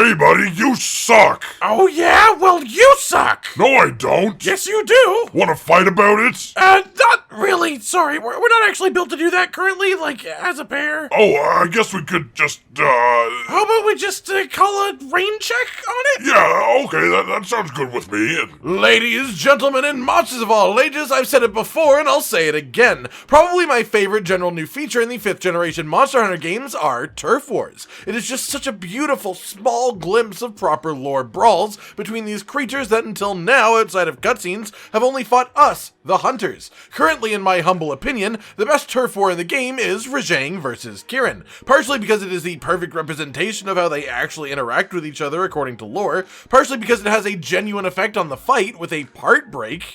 Hey buddy, you suck! Oh yeah? Well, you suck! No I don't! Yes, you do! Wanna fight about it? Not really. Sorry, we're not actually built to do that currently, like, as a pair. Oh, I guess we could just, How about we just call a rain check on it? Yeah, okay, that sounds good with me. Ladies, gentlemen, and monsters of all ages, I've said it before and I'll say it again. Probably my favorite general new feature in the 5th generation Monster Hunter games are Turf Wars. It is just such a beautiful, small glimpse of proper lore brawls between these creatures that until now, outside of cutscenes, have only fought us, the hunters. Currently, in my humble opinion, the best turf war in the game is RageGaming versus Kirin, partially because it is the perfect representation of how they actually interact with each other according to lore, partially because it has a genuine effect on the fight with a part break,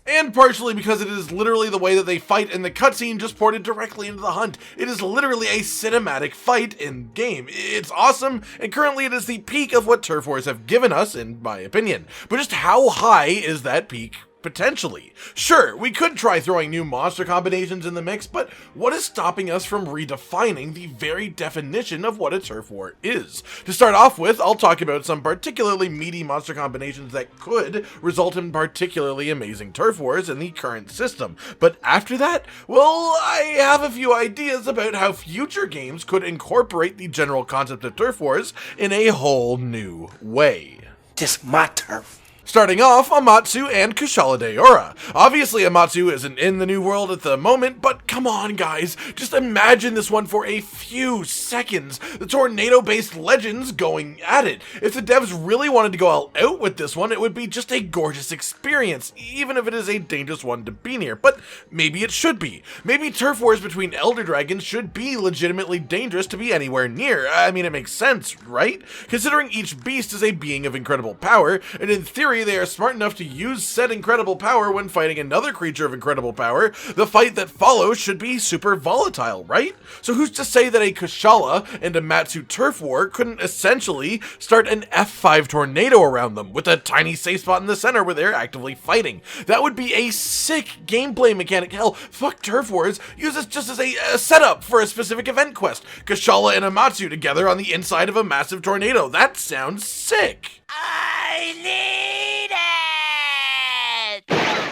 and partially because it is literally the way that they fight in the cutscene just ported directly into the hunt. It is literally a cinematic fight in game. It's awesome, and currently it is the peak of what turf wars have given us, in my opinion. But just how high is that peak? Potentially. Sure, we could try throwing new monster combinations in the mix, but what is stopping us from redefining the very definition of what a turf war is? To start off with, I'll talk about some particularly meaty monster combinations that could result in particularly amazing turf wars in the current system. But after that, well, I have a few ideas about how future games could incorporate the general concept of turf wars in a whole new way. This my turf. Starting off, Amatsu and Kushala Daora. Obviously, Amatsu isn't in the new world at the moment, but come on guys, just imagine this one for a few seconds. The tornado-based legends going at it. If the devs really wanted to go all out with this one, it would be just a gorgeous experience, even if it is a dangerous one to be near. But maybe it should be. Maybe turf wars between elder dragons should be legitimately dangerous to be anywhere near. I mean, it makes sense, right? Considering each beast is a being of incredible power, and in theory, they are smart enough to use said incredible power when fighting another creature of incredible power, the fight that follows should be super volatile, right? So who's to say that a Kushala and Amatsu turf war couldn't essentially start an F5 tornado around them, with a tiny safe spot in the center where they're actively fighting? That would be a sick gameplay mechanic. Hell, fuck turf wars, use this just as a setup for a specific event quest. Kushala and Amatsu together on the inside of a massive tornado. That sounds sick. I need it!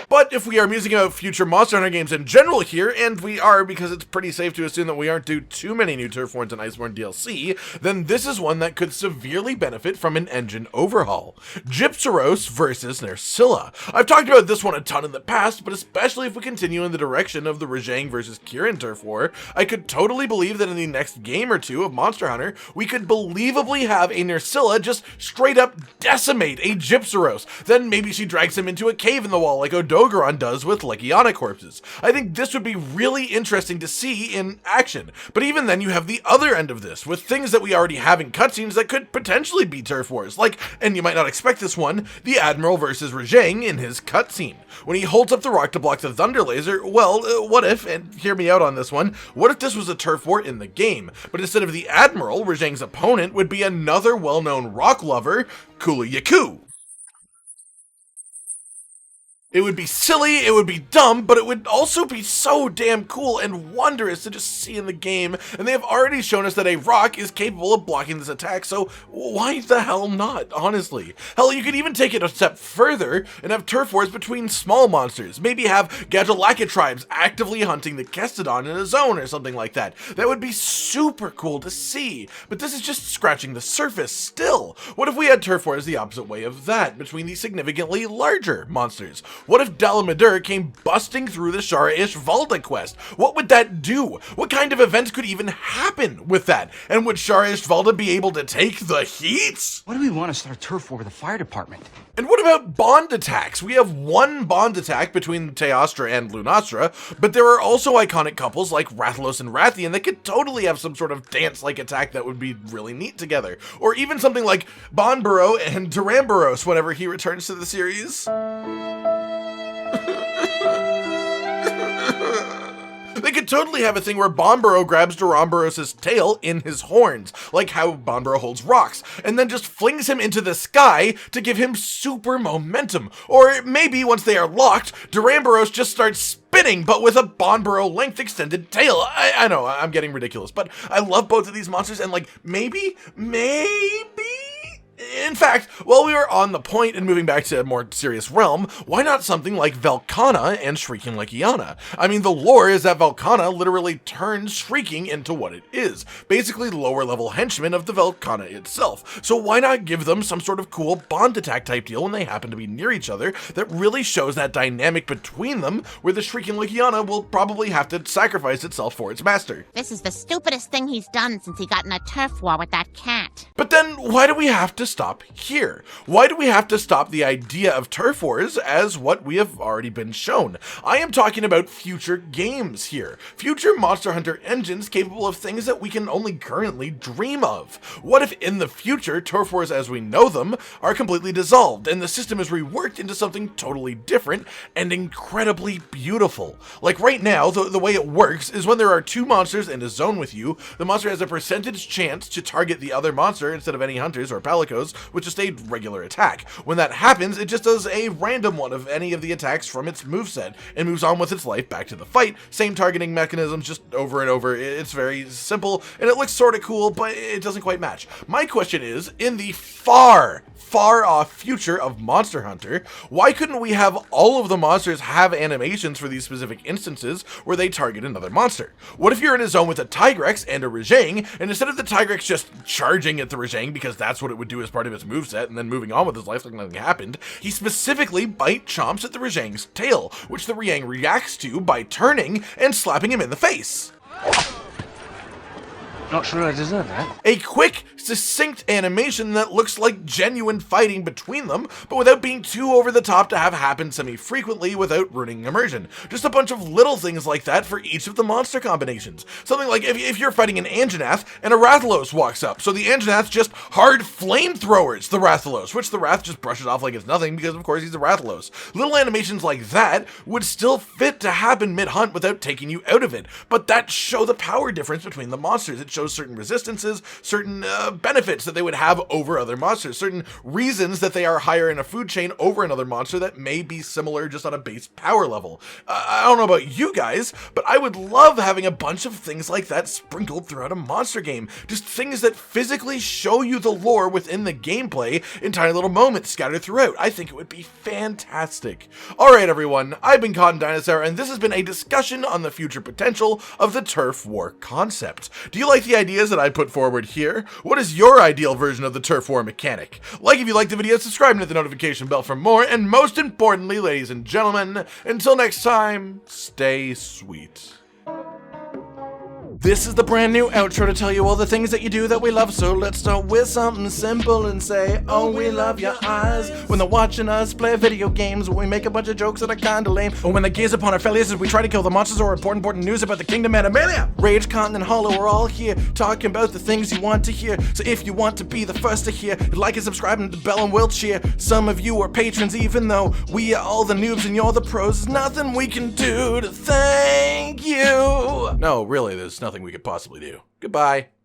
But if we are musing about future Monster Hunter games in general here, and we are because it's pretty safe to assume that we aren't due too many new Turf Wars and Iceborne DLC, then this is one that could severely benefit from an engine overhaul. Gipp Saros versus Scylla. I've talked about this one a ton in the past, but especially if we continue in the direction of the RageGaming versus Kirin Turf War, I could totally believe that in the next game or two of Monster Hunter, we could believably have a Scylla just straight up decimate a Gipp Saros. Then maybe she drags him into a cave in the wall like Odogaron does with Legiana corpses. I think this would be really interesting to see in action. But even then, you have the other end of this, with things that we already have in cutscenes that could potentially be turf wars, like, and you might not expect this one, the Admiral versus RageGaming in his cutscene. When he holds up the rock to block the thunder laser, well, what if, and hear me out on this one, what if this was a turf war in the game, but instead of the Admiral, RageGaming's opponent would be another well-known rock lover, Kulu Yaku. It would be silly, it would be dumb, but it would also be so damn cool and wondrous to just see in the game, and they have already shown us that a rock is capable of blocking this attack, so why the hell not, honestly? Hell, you could even take it a step further and have turf wars between small monsters. Maybe have Gadjalaka tribes actively hunting the Kestodon in a zone or something like that. That would be super cool to see, but this is just scratching the surface still. What if we had turf wars the opposite way of that, between the significantly larger monsters? What if Dalamadur came busting through the Shara Ishvalda quest? What would that do? What kind of events could even happen with that? And would Shara Ishvalda be able to take the heat? Why do we want to start a turf war with the fire department? And what about bond attacks? We have one bond attack between Teostra and Lunastra, but there are also iconic couples like Rathalos and Rathian that could totally have some sort of dance-like attack that would be really neat together. Or even something like Bonburo and Duramboros whenever he returns to the series. They could totally have a thing where Bonburo grabs Duramboros' tail in his horns, like how Bonburo holds rocks, and then just flings him into the sky to give him super momentum. Or maybe once they are locked, Duramboros just starts spinning spinning, but with a Bondborough length extended tail. I know, I'm getting ridiculous, but I love both of these monsters, and like, maybe, in fact, while we were on the point and moving back to a more serious realm, why not something like Vell Cana and Shrieking Legiana? I mean, the lore is that Vell Cana literally turns Shrieking into what it is, basically lower level henchmen of the Vell Cana itself. So why not give them some sort of cool bond attack type deal when they happen to be near each other that really shows that dynamic between them, where the Shrieking Legiana will probably have to sacrifice itself for its master. This is the stupidest thing he's done since he got in a turf war with that cat. But then why do we have to stop here? Why do we have to stop the idea of turf wars as what we have already been shown? I am talking about future games here. Future Monster Hunter engines capable of things that we can only currently dream of. What if in the future, turf wars as we know them are completely dissolved and the system is reworked into something totally different and incredibly beautiful? Like right now, the way it works is when there are two monsters in a zone with you, the monster has a percentage chance to target the other monster instead of any hunters or palicos with just a regular attack. When that happens, it just does a random one of any of the attacks from its moveset and moves on with its life back to the fight. Same targeting mechanisms, just over and over. It's very simple, and it looks sort of cool, but it doesn't quite match. My question is, in the far off future of Monster Hunter, why couldn't we have all of the monsters have animations for these specific instances where they target another monster? What if you're in a zone with a Tigrex and a Rajang, and instead of the Tigrex just charging at the Rajang because that's what it would do as part of its moveset and then moving on with his life like nothing happened, he specifically bite chomps at the Rajang's tail, which the Rajang reacts to by turning and slapping him in the face. Not sure I deserve that. A quick, succinct animation that looks like genuine fighting between them, but without being too over the top to have happen semi-frequently without ruining immersion. Just a bunch of little things like that for each of the monster combinations. Something like if you're fighting an Anjanath and a Rathalos walks up, so the Anjanath just hard flamethrowers the Rathalos, which the Wrath just brushes off like it's nothing because of course he's a Rathalos. Little animations like that would still fit to happen mid-hunt without taking you out of it, but that show the power difference between the monsters. It shows certain resistances, certain benefits that they would have over other monsters, certain reasons that they are higher in a food chain over another monster that may be similar just on a base power level. I don't know about you guys, but I would love having a bunch of things like that sprinkled throughout a monster game. Just things that physically show you the lore within the gameplay in tiny little moments scattered throughout. I think it would be fantastic. Alright everyone, I've been Cotton Dinosaur, and this has been a discussion on the future potential of the turf war concept. Do you like the ideas that I put forward here? What is your ideal version of the turf war mechanic? Like if you liked the video, subscribe and hit the notification bell for more, and most importantly, ladies and gentlemen, until next time, stay sweet. This is the brand new outro to tell you all the things that you do that we love, so let's start with something simple and say, oh, we love your eyes. When they're watching us play video games, when we make a bunch of jokes that are kinda lame, or when they gaze upon our failures as we try to kill the monsters or important news about the kingdom and Amelia. Rage, Cotton, and Hollow are all here, talking about the things you want to hear, so if you want to be the first to hear, like and subscribe and the bell and we'll cheer. Some of you are patrons even though we are all the noobs and you're the pros. There's nothing we can do to thank you. No, really, there's nothing we could possibly do. Goodbye.